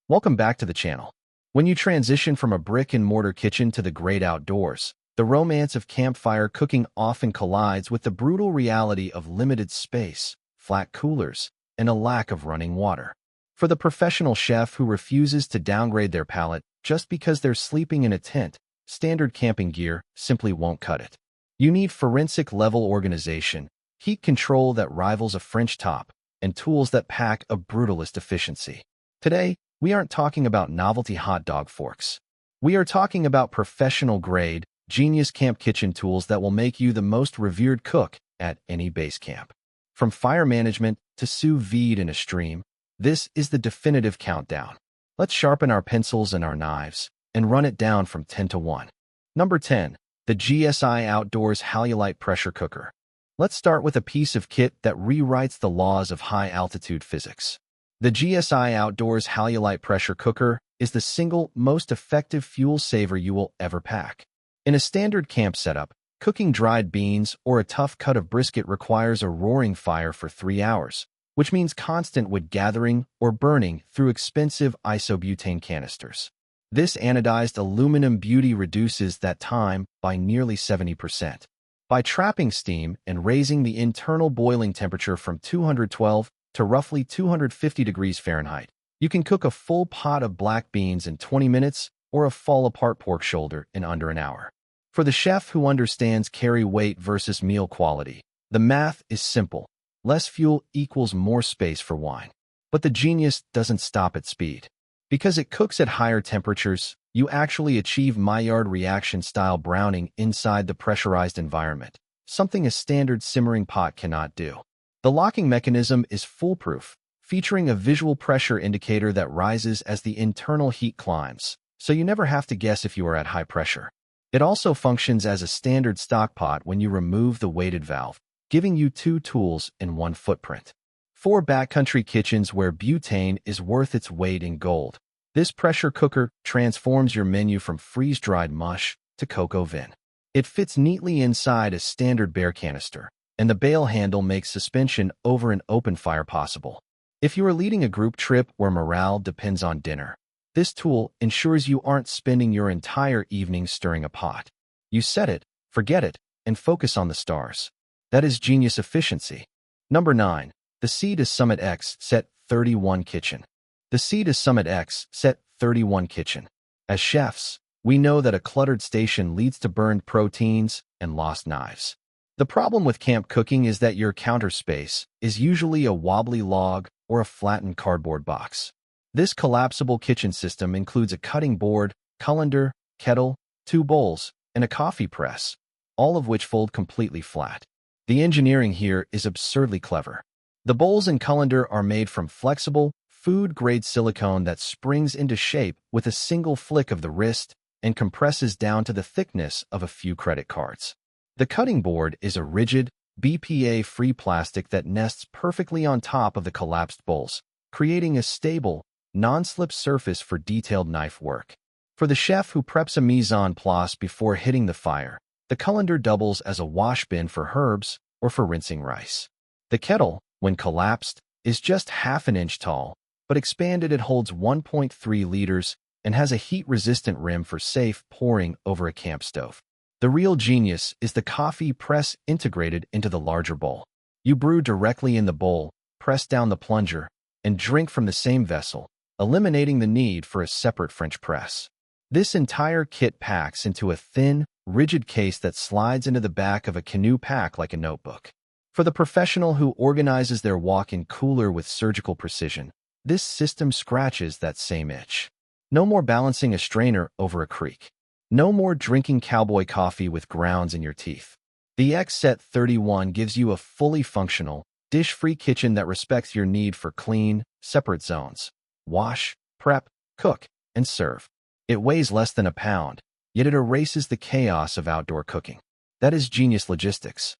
Welcome back to the channel. When you transition from a brick-and-mortar kitchen to the great outdoors, the romance of campfire cooking often collides with the brutal reality of limited space, flat coolers, and a lack of running water. For the professional chef who refuses to downgrade their palate just because they're sleeping in a tent, standard camping gear simply won't cut it. You need forensic-level organization, heat control that rivals a French top, and tools that pack a brutalist efficiency. Today, we aren't talking about novelty hot dog forks. We are talking about professional-grade, genius camp kitchen tools that will make you the most revered cook at any base camp. From fire management to sous vide in a stream, this is the definitive countdown. Let's sharpen our pencils and our knives and run it down from 10 to 1. Number 10. The GSI Outdoors Halulite Pressure Cooker. Let's start with a piece of kit that rewrites the laws of high-altitude physics. The GSI Outdoors Halulite Pressure Cooker is the single most effective fuel saver you will ever pack. In a standard camp setup, cooking dried beans or a tough cut of brisket requires a roaring fire for 3 hours, which means constant wood gathering or burning through expensive isobutane canisters. This anodized aluminum beauty reduces that time by nearly 70%. By trapping steam and raising the internal boiling temperature from 212 to roughly 250 degrees Fahrenheit, you can cook a full pot of black beans in 20 minutes or a fall-apart pork shoulder in under an hour. For the chef who understands carry weight versus meal quality, the math is simple. Less fuel equals more space for wine. But the genius doesn't stop at speed. Because it cooks at higher temperatures, you actually achieve Maillard reaction-style browning inside the pressurized environment, something a standard simmering pot cannot do. The locking mechanism is foolproof, featuring a visual pressure indicator that rises as the internal heat climbs, so you never have to guess if you are at high pressure. It also functions as a standard stock pot when you remove the weighted valve, giving you 2 tools in 1 footprint. For backcountry kitchens where butane is worth its weight in gold, this pressure cooker transforms your menu from freeze-dried mush to cocoa vin. It fits neatly inside a standard bare canister, and the bail handle makes suspension over an open fire possible. If you are leading a group trip where morale depends on dinner, this tool ensures you aren't spending your entire evening stirring a pot. You set it, forget it, and focus on the stars. That is genius efficiency. Number 9. The Sea to Summit X Set 31 Kitchen. The Sea to Summit X Set 31 Kitchen. As chefs, we know that a cluttered station leads to burned proteins and lost knives. The problem with camp cooking is that your counter space is usually a wobbly log or a flattened cardboard box. This collapsible kitchen system includes a cutting board, colander, kettle, 2 bowls, and a coffee press, all of which fold completely flat. The engineering here is absurdly clever. The bowls and colander are made from flexible, food-grade silicone that springs into shape with a single flick of the wrist and compresses down to the thickness of a few credit cards. The cutting board is a rigid, BPA-free plastic that nests perfectly on top of the collapsed bowls, creating a stable, non-slip surface for detailed knife work. For the chef who preps a mise en place before hitting the fire, the colander doubles as a wash bin for herbs or for rinsing rice. The kettle, when collapsed, is just half an inch tall, but expanded it holds 1.3 liters and has a heat-resistant rim for safe pouring over a camp stove. The real genius is the coffee press integrated into the larger bowl. You brew directly in the bowl, press down the plunger, and drink from the same vessel, eliminating the need for a separate French press. This entire kit packs into a thin, rigid case that slides into the back of a canoe pack like a notebook. For the professional who organizes their walk-in cooler with surgical precision, this system scratches that same itch. No more balancing a strainer over a creek. No more drinking cowboy coffee with grounds in your teeth. The X-Set 31 gives you a fully functional, dish-free kitchen that respects your need for clean, separate zones. Wash, prep, cook, and serve. It weighs less than a pound, yet it erases the chaos of outdoor cooking. That is genius logistics.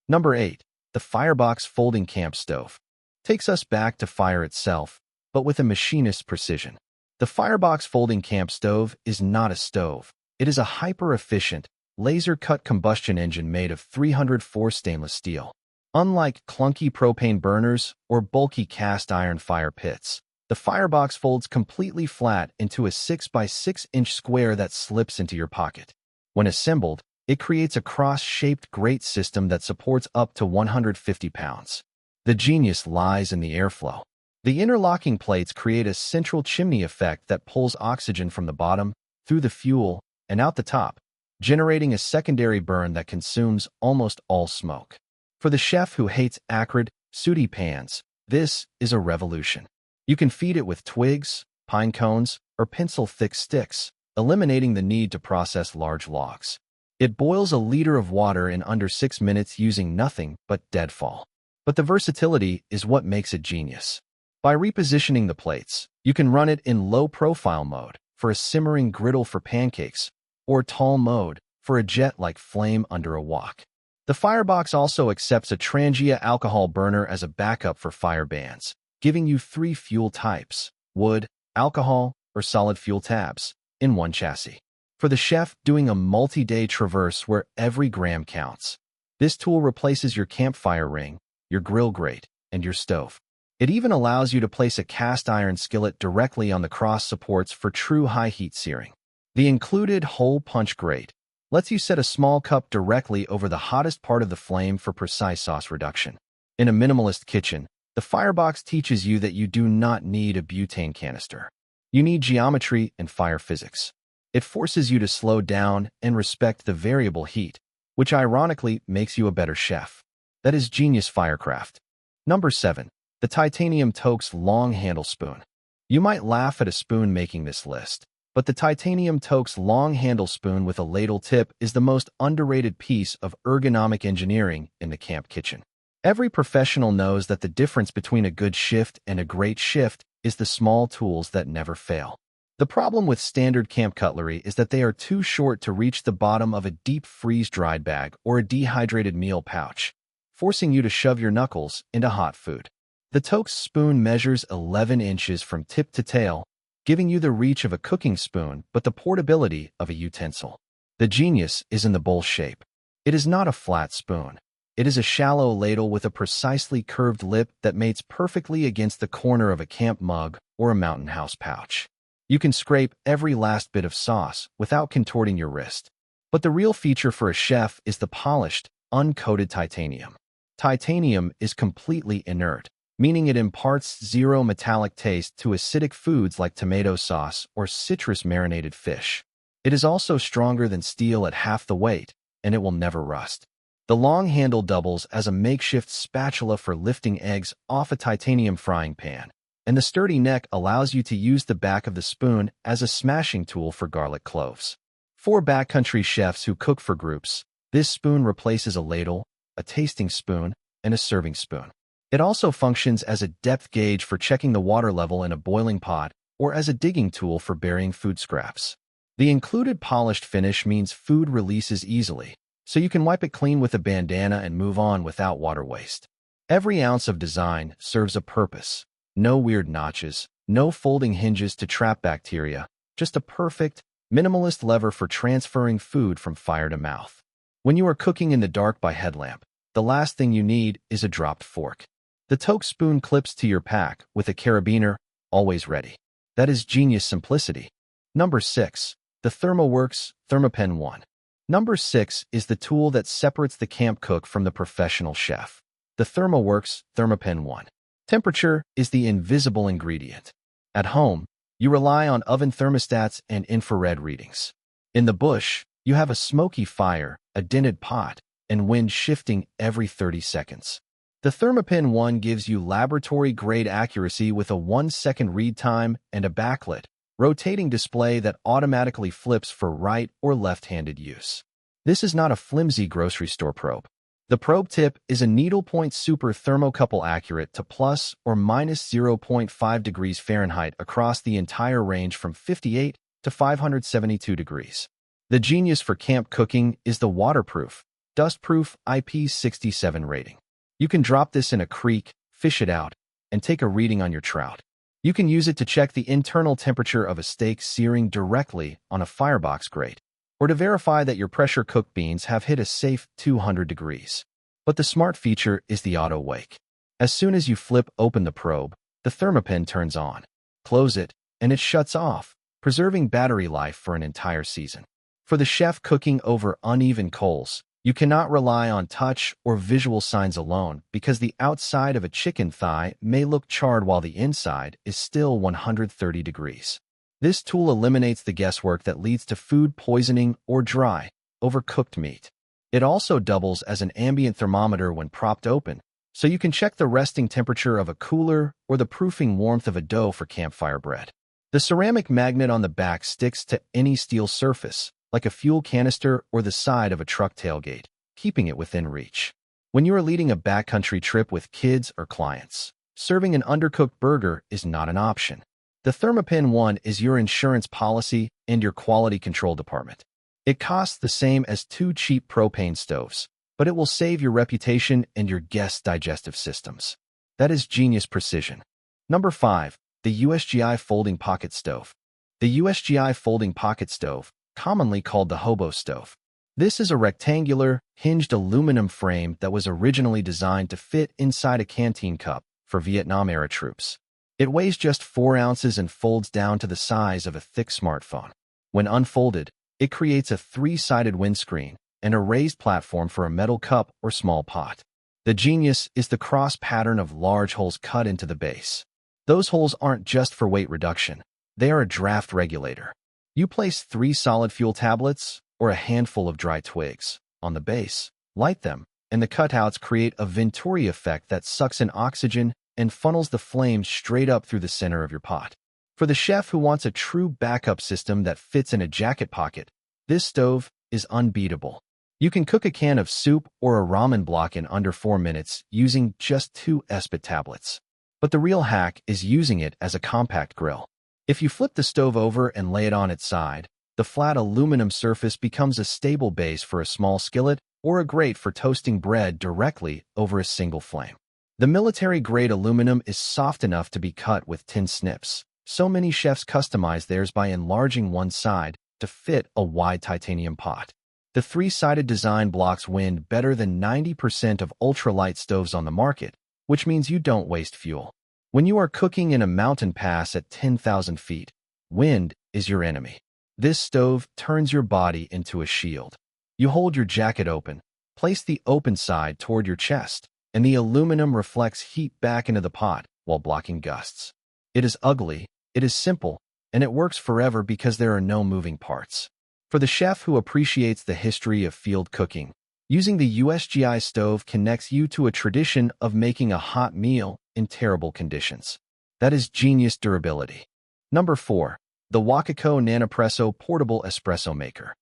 Number 8. The Firebox Folding Camp Stove. Takes us back to fire itself, but with a machinist's precision. The Firebox Folding Camp Stove is not a stove. It is a hyper-efficient, laser-cut combustion engine made of 304 stainless steel. Unlike clunky propane burners or bulky cast iron fire pits, The firebox folds completely flat into a 6 by 6-inch square that slips into your pocket. When assembled, it creates a cross-shaped grate system that supports up to 150 pounds. The genius lies in the airflow. The interlocking plates create a central chimney effect that pulls oxygen from the bottom, through the fuel, and out the top, generating a secondary burn that consumes almost all smoke. For the chef who hates acrid, sooty pans, this is a revolution. You can feed it with twigs, pine cones, or pencil-thick sticks, eliminating the need to process large logs. It boils a liter of water in under 6 minutes using nothing but deadfall. But the versatility is what makes it genius. By repositioning the plates, you can run it in low-profile mode for a simmering griddle for pancakes, or tall mode for a jet-like flame under a wok. The firebox also accepts a Trangia alcohol burner as a backup for fire bans, giving you 3 fuel types, wood, alcohol, or solid fuel tabs, in one chassis. For the chef doing a multi-day traverse where every gram counts, this tool replaces your campfire ring, your grill grate, and your stove. It even allows you to place a cast iron skillet directly on the cross supports for true high-heat searing. The included hole punch grate lets you set a small cup directly over the hottest part of the flame for precise sauce reduction. In a minimalist kitchen, the firebox teaches you that you do not need a butane canister. You need geometry and fire physics. It forces you to slow down and respect the variable heat, which ironically makes you a better chef. That is genius firecraft. Number 7. The Titanium Toaks Long Handle Spoon. You might laugh at a spoon making this list, but the Titanium Toaks Long Handle Spoon with a ladle tip is the most underrated piece of ergonomic engineering in the camp kitchen. Every professional knows that the difference between a good shift and a great shift is the small tools that never fail. The problem with standard camp cutlery is that they are too short to reach the bottom of a deep freeze-dried bag or a dehydrated meal pouch, forcing you to shove your knuckles into hot food. The Toaks spoon measures 11 inches from tip to tail, giving you the reach of a cooking spoon but the portability of a utensil. The genius is in the bowl shape. It is not a flat spoon. It is a shallow ladle with a precisely curved lip that mates perfectly against the corner of a camp mug or a mountain house pouch. You can scrape every last bit of sauce without contorting your wrist. But the real feature for a chef is the polished, uncoated titanium. Titanium is completely inert, meaning it imparts zero metallic taste to acidic foods like tomato sauce or citrus-marinated fish. It is also stronger than steel at half the weight, and it will never rust. The long handle doubles as a makeshift spatula for lifting eggs off a titanium frying pan, and the sturdy neck allows you to use the back of the spoon as a smashing tool for garlic cloves. For backcountry chefs who cook for groups, this spoon replaces a ladle, a tasting spoon, and a serving spoon. It also functions as a depth gauge for checking the water level in a boiling pot or as a digging tool for burying food scraps. The included polished finish means food releases easily, so you can wipe it clean with a bandana and move on without water waste. Every ounce of design serves a purpose. No weird notches, no folding hinges to trap bacteria, just a perfect, minimalist lever for transferring food from fire to mouth. When you are cooking in the dark by headlamp, the last thing you need is a dropped fork. The Toaks spoon clips to your pack with a carabiner, always ready. That is genius simplicity. Number 6. The ThermoWorks ThermoPen 1. Number 6 is the tool that separates the camp cook from the professional chef. The ThermoWorks ThermoPen 1. Temperature is the invisible ingredient. At home, you rely on oven thermostats and infrared readings. In the bush, you have a smoky fire, a dented pot, and wind shifting every 30 seconds. The ThermoPen 1 gives you laboratory-grade accuracy with a 1-second read time and a backlit, rotating display that automatically flips for right or left-handed use. This is not a flimsy grocery store probe. The probe tip is a needlepoint super thermocouple accurate to plus or minus 0.5 degrees Fahrenheit across the entire range from 58 to 572 degrees. The genius for camp cooking is the waterproof, dustproof IP67 rating. You can drop this in a creek, fish it out, and take a reading on your trout. You can use it to check the internal temperature of a steak searing directly on a firebox grate, or to verify that your pressure-cooked beans have hit a safe 200 degrees. But the smart feature is the auto-wake. As soon as you flip open the probe, the ThermoPen turns on. close it, and it shuts off, preserving battery life for an entire season. For the chef cooking over uneven coals, you cannot rely on touch or visual signs alone because the outside of a chicken thigh may look charred while the inside is still 130 degrees. This tool eliminates the guesswork that leads to food poisoning or dry, overcooked meat. It also doubles as an ambient thermometer when propped open, so you can check the resting temperature of a cooler or the proofing warmth of a dough for campfire bread. The ceramic magnet on the back sticks to any steel surface, like a fuel canister or the side of a truck tailgate, keeping it within reach. When you are leading a backcountry trip with kids or clients, serving an undercooked burger is not an option. The Thermopin One is your insurance policy and your quality control department. It costs the same as 2 cheap propane stoves, but it will save your reputation and your guests' digestive systems. That is genius precision. Number 5. The USGI Folding Pocket Stove. The USGI Folding Pocket Stove, commonly called the hobo stove. This is a rectangular, hinged aluminum frame that was originally designed to fit inside a canteen cup for Vietnam-era troops. It weighs just 4 ounces and folds down to the size of a thick smartphone. When unfolded, it creates a 3-sided windscreen and a raised platform for a metal cup or small pot. The genius is the cross pattern of large holes cut into the base. Those holes aren't just for weight reduction. They are a draft regulator. You place 3 solid fuel tablets, or a handful of dry twigs, on the base, light them, and the cutouts create a Venturi effect that sucks in oxygen and funnels the flames straight up through the center of your pot. For the chef who wants a true backup system that fits in a jacket pocket, this stove is unbeatable. You can cook a can of soup or a ramen block in under 4 minutes using just 2 Espit tablets. But the real hack is using it as a compact grill. If you flip the stove over and lay it on its side, the flat aluminum surface becomes a stable base for a small skillet or a grate for toasting bread directly over a single flame. The military-grade aluminum is soft enough to be cut with tin snips. So many chefs customize theirs by enlarging one side to fit a wide titanium pot. The 3-sided design blocks wind better than 90% of ultralight stoves on the market, which means you don't waste fuel. When you are cooking in a mountain pass at 10,000 feet, wind is your enemy. This stove turns your body into a shield. You hold your jacket open, place the open side toward your chest, and the aluminum reflects heat back into the pot while blocking gusts. It is ugly, it is simple, and it works forever because there are no moving parts. For the chef who appreciates the history of field cooking, using the USGI stove connects you to a tradition of making a hot meal in terrible conditions. That is genius durability. Number 4. The Wakako Nanopresso Portable Espresso Maker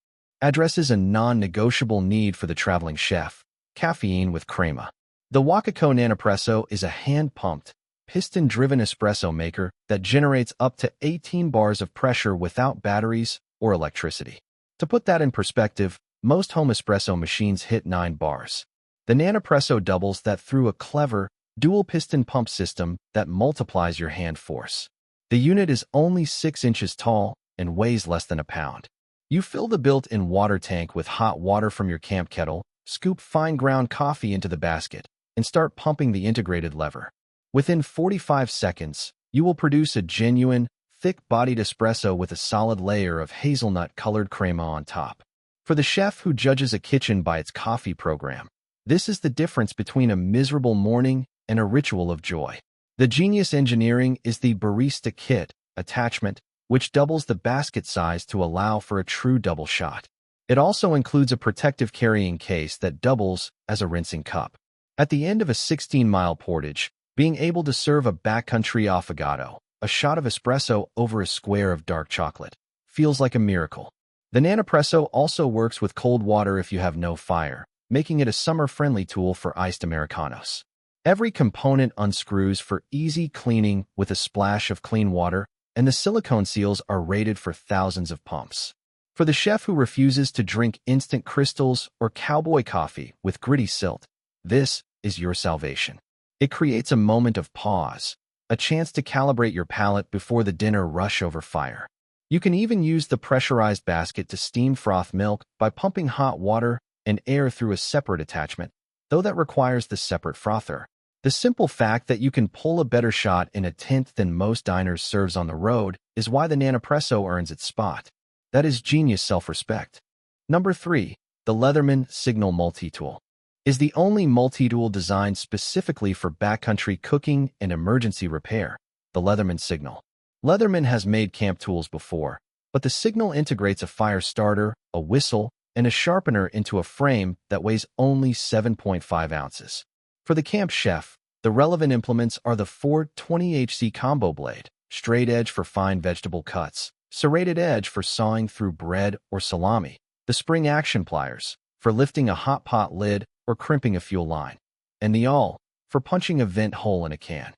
addresses a non-negotiable need for the traveling chef: caffeine with crema. The Wakako Nanopresso is a hand-pumped, piston-driven espresso maker that generates up to 18 bars of pressure without batteries or electricity. To put that in perspective, most home espresso machines hit 9 bars. The Nanopresso doubles that through a clever, dual-piston pump system that multiplies your hand force. The unit is only 6 inches tall and weighs less than a pound. You fill the built-in water tank with hot water from your camp kettle, scoop fine ground coffee into the basket, and start pumping the integrated lever. Within 45 seconds, you will produce a genuine, thick-bodied espresso with a solid layer of hazelnut-colored crema on top. For the chef who judges a kitchen by its coffee program, this is the difference between a miserable morning and a ritual of joy. The genius engineering is the Barista Kit attachment, which doubles the basket size to allow for a true double shot. It also includes a protective carrying case that doubles as a rinsing cup. At the end of a 16-mile portage, being able to serve a backcountry affogato, a shot of espresso over a square of dark chocolate, feels like a miracle. The Nanopresso also works with cold water if you have no fire, making it a summer-friendly tool for iced Americanos. Every component unscrews for easy cleaning with a splash of clean water, and the silicone seals are rated for thousands of pumps. For the chef who refuses to drink instant crystals or cowboy coffee with gritty silt, this is your salvation. It creates a moment of pause, a chance to calibrate your palate before the dinner rush over fire. You can even use the pressurized basket to steam froth milk by pumping hot water and air through a separate attachment, though that requires the separate frother. The simple fact that you can pull a better shot in a tent than most diners serves on the road is why the Nanopresso earns its spot. That is genius self-respect. Number 3. The Leatherman Signal Multi-Tool is the only multi-tool designed specifically for backcountry cooking and emergency repair. The Leatherman Signal. Leatherman has made camp tools before, but the Signal integrates a fire starter, a whistle, and a sharpener into a frame that weighs only 7.5 ounces. For the camp chef, the relevant implements are the 420HC combo blade, straight edge for fine vegetable cuts, serrated edge for sawing through bread or salami, the spring action pliers for lifting a hot pot lid or crimping a fuel line, and the awl for punching a vent hole in a can.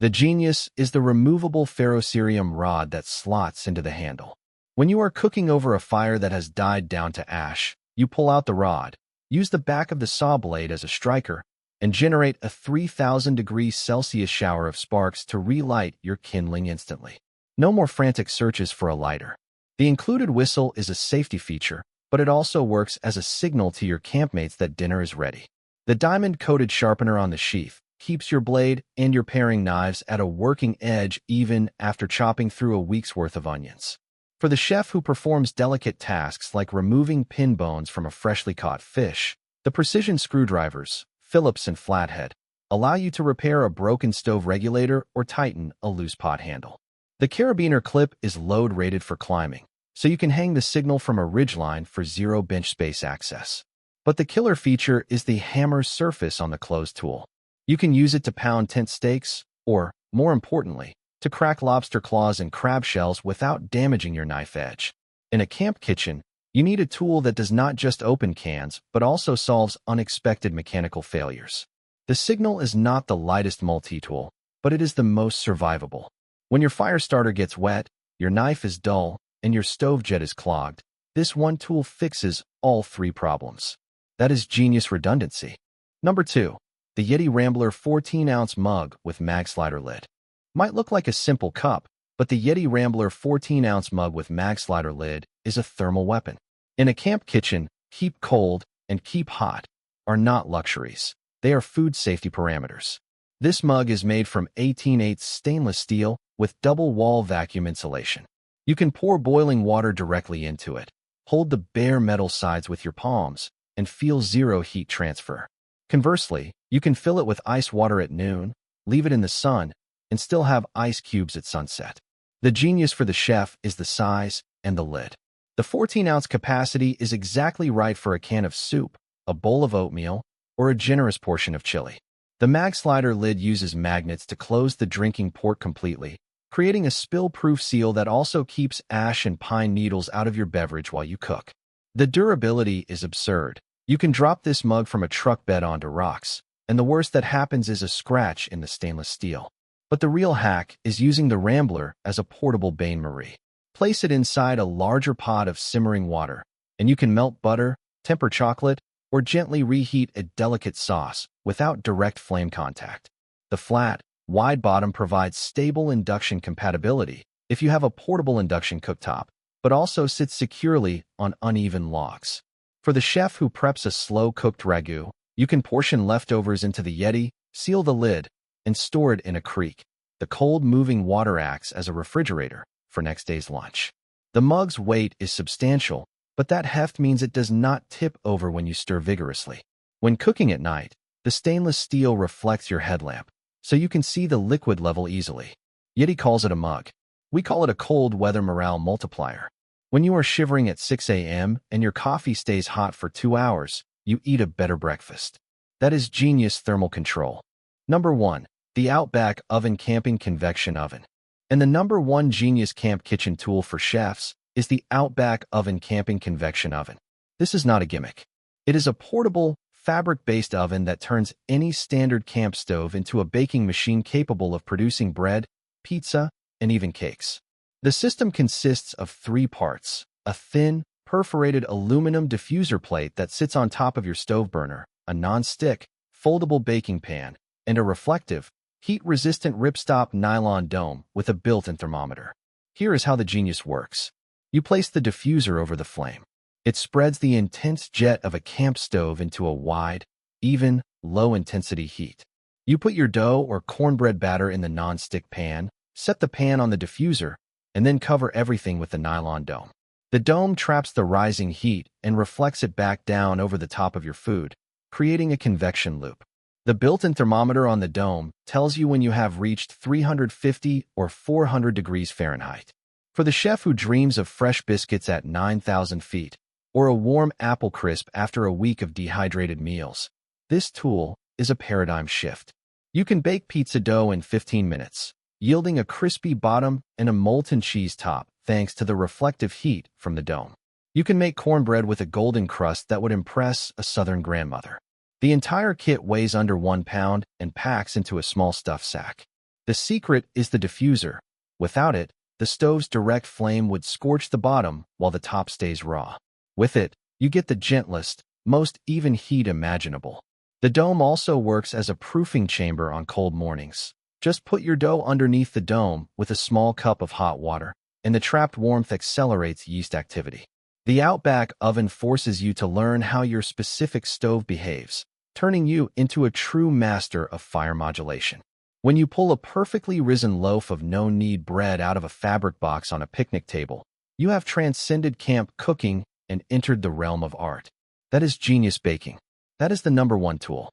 The genius is the removable ferrocerium rod that slots into the handle. When you are cooking over a fire that has died down to ash, you pull out the rod, use the back of the saw blade as a striker, and generate a 3,000 degrees Celsius shower of sparks to relight your kindling instantly. No more frantic searches for a lighter. The included whistle is a safety feature, but it also works as a signal to your campmates that dinner is ready. The diamond-coated sharpener on the sheath keeps your blade and your paring knives at a working edge even after chopping through a week's worth of onions. For the chef who performs delicate tasks like removing pin bones from a freshly caught fish, the precision screwdrivers, Phillips and flathead, allow you to repair a broken stove regulator or tighten a loose pot handle. The carabiner clip is load-rated for climbing, so you can hang the signal from a ridgeline for zero bench space access. But the killer feature is the hammer surface on the closed tool. You can use it to pound tent stakes, or, more importantly, to crack lobster claws and crab shells without damaging your knife edge. In a camp kitchen, you need a tool that does not just open cans, but also solves unexpected mechanical failures. The Signal is not the lightest multi-tool, but it is the most survivable. When your fire starter gets wet, your knife is dull, and your stove jet is clogged, this one tool fixes all 3 problems. That is genius redundancy. Number 2. The Yeti Rambler 14-ounce mug with mag slider lid. Might look like a simple cup, but the Yeti Rambler 14-ounce mug with mag slider lid is a thermal weapon. In a camp kitchen, keep cold and keep hot are not luxuries. They are food safety parameters. This mug is made from 18/8 stainless steel with double wall vacuum insulation. You can pour boiling water directly into it, hold the bare metal sides with your palms, and feel zero heat transfer. Conversely, you can fill it with ice water at noon, leave it in the sun, and still have ice cubes at sunset. The genius for the chef is the size and the lid. The 14-ounce capacity is exactly right for a can of soup, a bowl of oatmeal, or a generous portion of chili. The mag slider lid uses magnets to close the drinking port completely, creating a spill-proof seal that also keeps ash and pine needles out of your beverage while you cook. The durability is absurd. You can drop this mug from a truck bed onto rocks, and the worst that happens is a scratch in the stainless steel. But the real hack is using the Rambler as a portable bain-marie. Place it inside a larger pot of simmering water, and you can melt butter, temper chocolate, or gently reheat a delicate sauce without direct flame contact. The flat, wide bottom provides stable induction compatibility if you have a portable induction cooktop, but also sits securely on uneven logs. For the chef who preps a slow-cooked ragu, you can portion leftovers into the Yeti, seal the lid, and store it in a creek. The cold-moving water acts as a refrigerator for next day's lunch. The mug's weight is substantial, but that heft means it does not tip over when you stir vigorously. When cooking at night, the stainless steel reflects your headlamp, so you can see the liquid level easily. Yeti calls it a mug. We call it a cold weather morale multiplier. When you are shivering at 6 a.m. and your coffee stays hot for 2 hours, you eat a better breakfast. That is genius thermal control. Number 1. The Outback Oven Camping Convection Oven. And the number 1 genius camp kitchen tool for chefs is the Outback Oven Camping Convection Oven. This is not a gimmick. It is a portable, fabric-based oven that turns any standard camp stove into a baking machine capable of producing bread, pizza, and even cakes. The system consists of 3 parts: a thin, perforated aluminum diffuser plate that sits on top of your stove burner, a non-stick, foldable baking pan, and a reflective, heat-resistant ripstop nylon dome with a built-in thermometer. Here is how the genius works. You place the diffuser over the flame. It spreads the intense jet of a camp stove into a wide, even, low-intensity heat. You put your dough or cornbread batter in the non-stick pan, set the pan on the diffuser, and then cover everything with the nylon dome. The dome traps the rising heat and reflects it back down over the top of your food, creating a convection loop. The built-in thermometer on the dome tells you when you have reached 350 or 400 degrees Fahrenheit. For the chef who dreams of fresh biscuits at 9,000 feet, or a warm apple crisp after a week of dehydrated meals, this tool is a paradigm shift. You can bake pizza dough in 15 minutes, yielding a crispy bottom and a molten cheese top thanks to the reflective heat from the dome. You can make cornbread with a golden crust that would impress a Southern grandmother. The entire kit weighs under 1 pound and packs into a small stuff sack. The secret is the diffuser. Without it, the stove's direct flame would scorch the bottom while the top stays raw. With it, you get the gentlest, most even heat imaginable. The dome also works as a proofing chamber on cold mornings. Just put your dough underneath the dome with a small cup of hot water, and the trapped warmth accelerates yeast activity. The Outback oven forces you to learn how your specific stove behaves, turning you into a true master of fire modulation. When you pull a perfectly risen loaf of no-knead bread out of a fabric box on a picnic table, you have transcended camp cooking and entered the realm of art. That is genius baking. That is the #1 tool.